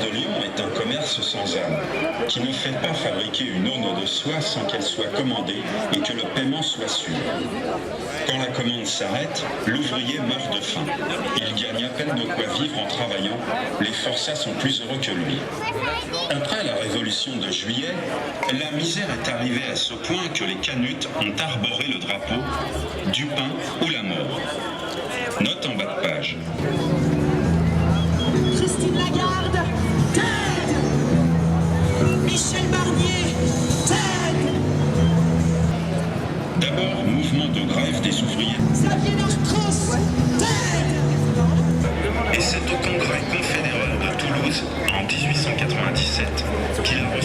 de Lyon est un commerce sans âme, qui ne fait pas fabriquer une aune de soie sans qu'elle soit commandée et que le paiement soit sûr. Quand la commande s'arrête, l'ouvrier meurt de faim. Il gagne à peine de quoi vivre en travaillant, les forçats sont plus heureux que lui. Après la révolution de juillet, la misère est arrivée à ce point que les canutes ont arboré le drapeau du pain ou la mort. Note en bas de page. Christine Lagarde, TED. Michel Barnier, TED. D'abord, mouvement de grève des ouvriers. Xavier Narcos, TED. Et c'est au congrès confédéral de Toulouse, en 1897, qu'il a reçu